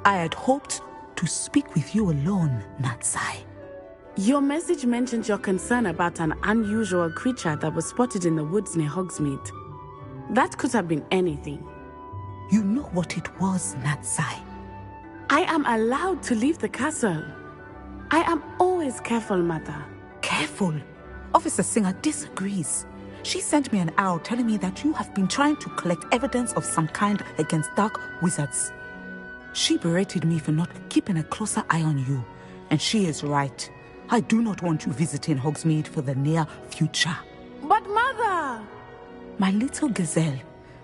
I had hoped to speak with you alone, Natsai. Your message mentioned your concern about an unusual creature that was spotted in the woods near Hogsmeade. That could have been anything. You know what it was, Natsai. I am allowed to leave the castle. I am always careful, Mother. Careful? Officer Singer disagrees. She sent me an owl telling me that you have been trying to collect evidence of some kind against dark wizards. She berated me for not keeping a closer eye on you, and she is right. I do not want you visiting Hogsmeade for the near future. But Mother! My little gazelle,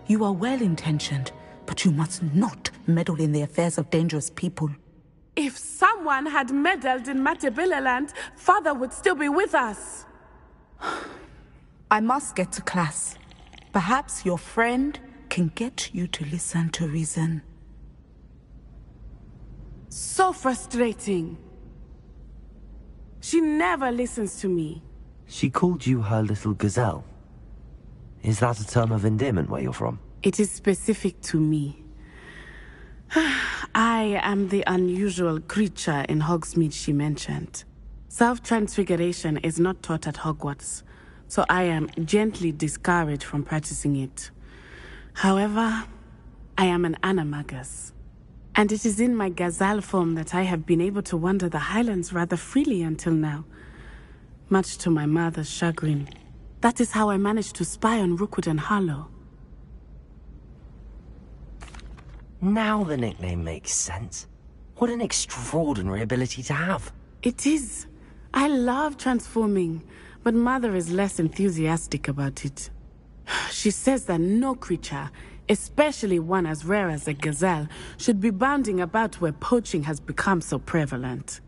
you are well-intentioned, but you must not meddle in the affairs of dangerous people. If someone had meddled in Matabeleland, Father would still be with us. I must get to class. Perhaps your friend can get you to listen to reason. So frustrating. She never listens to me. She called you her little gazelle. Is that a term of endearment where you're from? It is specific to me. I am the unusual creature in Hogsmeade she mentioned. Self-transfiguration is not taught at Hogwarts, so I am gently discouraged from practicing it. However, I am an animagus, and it is in my gazelle form that I have been able to wander the Highlands rather freely until now, much to my mother's chagrin. That is how I managed to spy on Rookwood and Harlow. Now the nickname makes sense. What an extraordinary ability to have. It is. I love transforming, but Mother is less enthusiastic about it. She says that no creature, especially one as rare as a gazelle, should be bounding about where poaching has become so prevalent.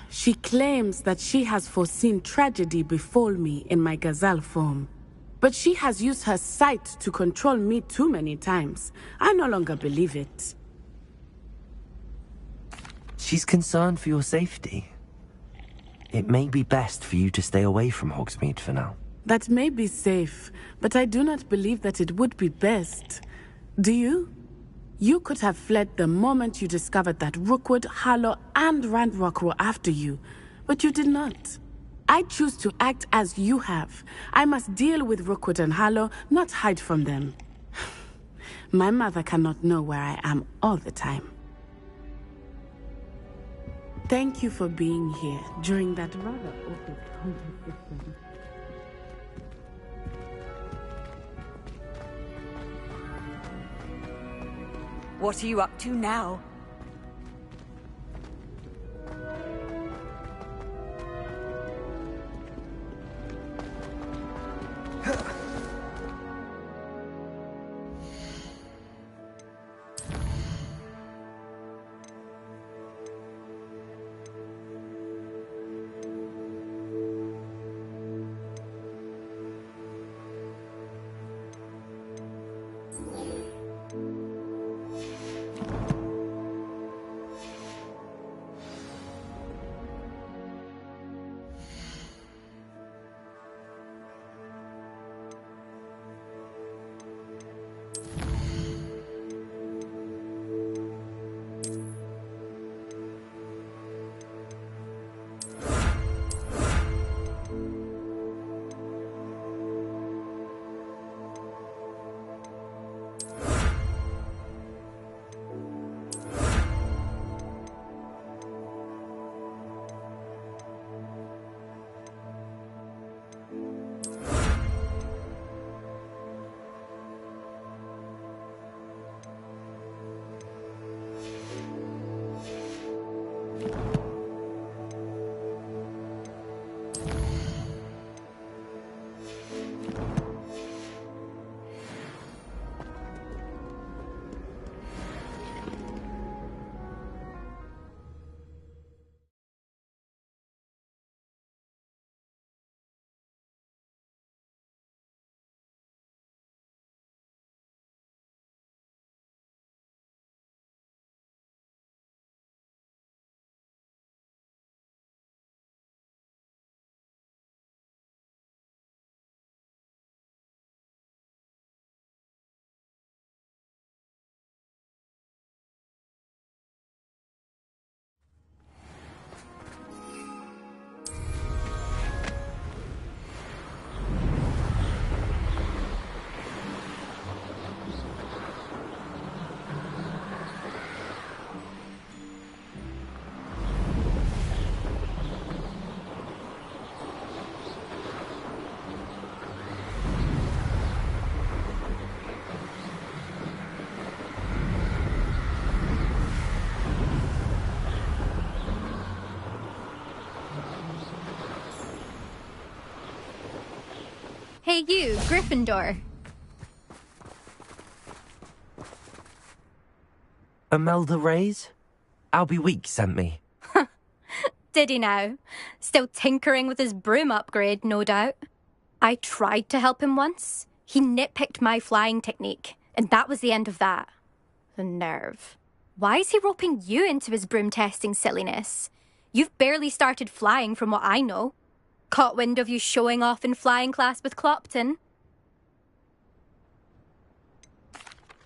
She claims that she has foreseen tragedy befall me in my gazelle form. But she has used her sight to control me too many times. I no longer believe it. She's concerned for your safety. It may be best for you to stay away from Hogsmeade for now. That may be safe, but I do not believe that it would be best. Do you? You could have fled the moment you discovered that Rookwood, Harlow, and Ranrock were after you, but you did not. I choose to act as you have. I must deal with Rookwood and Harlow, not hide from them. My mother cannot know where I am all the time. Thank you for being here during that rather awkward conversation. What are you up to now? Hey you, Gryffindor. Imelda Reyes? Albie Weeks sent me. Did he now? Still tinkering with his broom upgrade, no doubt. I tried to help him once. He nitpicked my flying technique, and that was the end of that. The nerve. Why is he roping you into his broom testing silliness? You've barely started flying from what I know. Caught wind of you showing off in flying class with Clopton.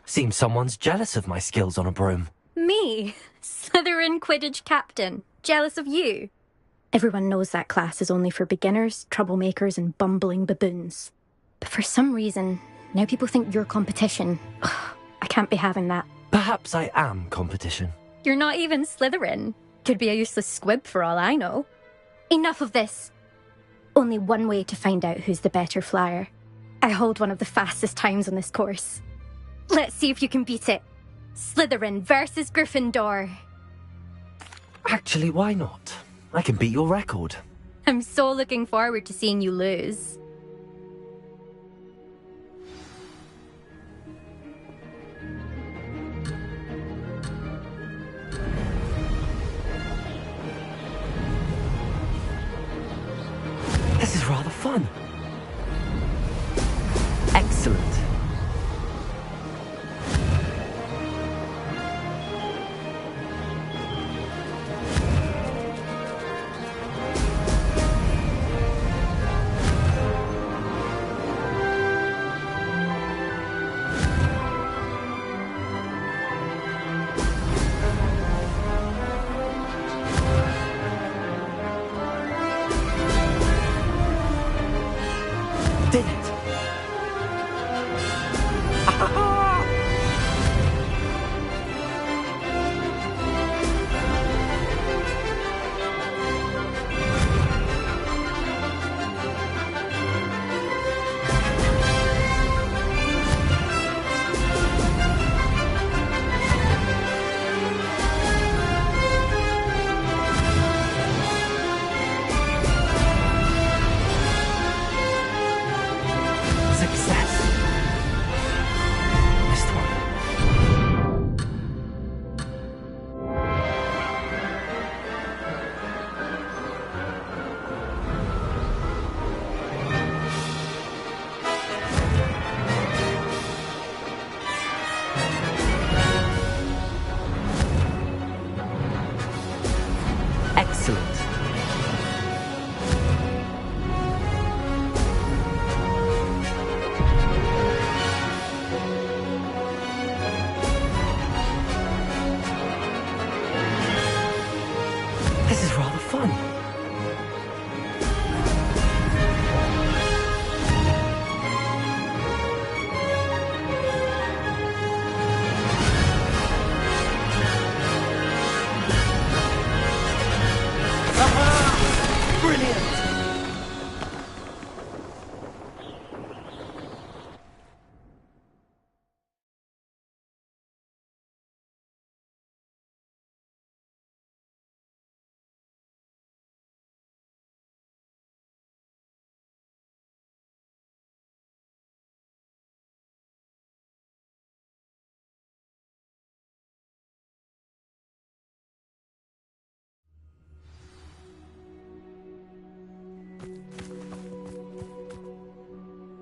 Seems someone's jealous of my skills on a broom. Me? Slytherin Quidditch captain. Jealous of you? Everyone knows that class is only for beginners, troublemakers, and bumbling baboons. But for some reason, now people think you're competition. Ugh, I can't be having that. Perhaps I am competition. You're not even Slytherin. Could be a useless squib for all I know. Enough of this. Only one way to find out who's the better flyer. I hold one of the fastest times on this course. Let's see if you can beat it. Slytherin versus Gryffindor. Actually, why not? I can beat your record. I'm so looking forward to seeing you lose. This is rather fun. Excellent. Did it! Excellent. This is rather fun. Brilliant!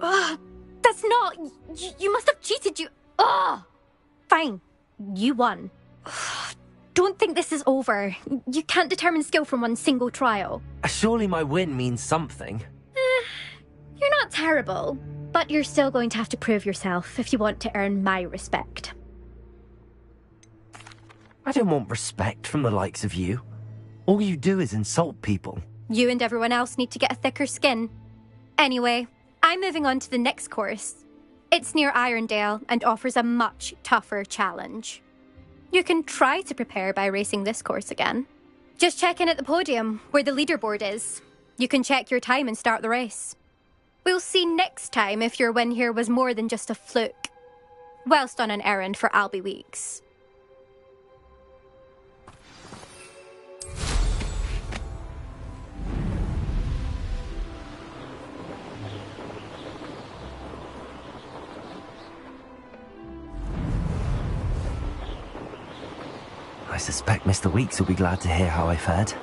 Ugh, that's not... You must have cheated, you... Ugh! Fine. You won. Ugh, don't think this is over. You can't determine skill from one single trial. Surely my win means something. You're not terrible, but you're still going to have to prove yourself if you want to earn my respect. I don't want respect from the likes of you. All you do is insult people. You and everyone else need to get a thicker skin. Anyway, I'm moving on to the next course. It's near Irondale and offers a much tougher challenge. You can try to prepare by racing this course again. Just check in at the podium, where the leaderboard is. You can check your time and start the race. We'll see next time if your win here was more than just a fluke. Whilst on an errand for Albie Weeks. I suspect Mr. Weeks will be glad to hear how I fared.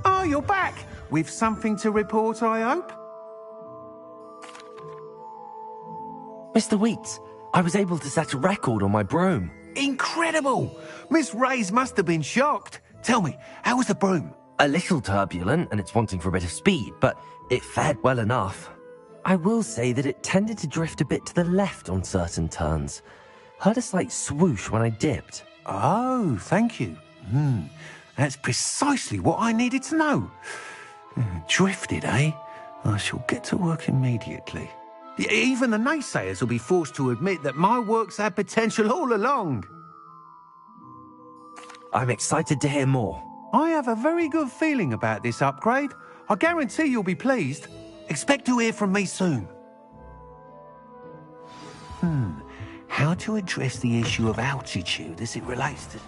Oh, you're back! With something to report, I hope? Mr. Weeks, I was able to set a record on my broom. Incredible! Miss Reyes must have been shocked. Tell me, how was the broom? A little turbulent, and it's wanting for a bit of speed, but it fared well enough. I will say that it tended to drift a bit to the left on certain turns. Heard a slight swoosh when I dipped. Oh, thank you. That's precisely what I needed to know. Drifted, eh? I shall get to work immediately. Even the naysayers will be forced to admit that my work's had potential all along. I'm excited to hear more. I have a very good feeling about this upgrade. I guarantee you'll be pleased. Expect to hear from me soon. How to address the issue of altitude as it relates to...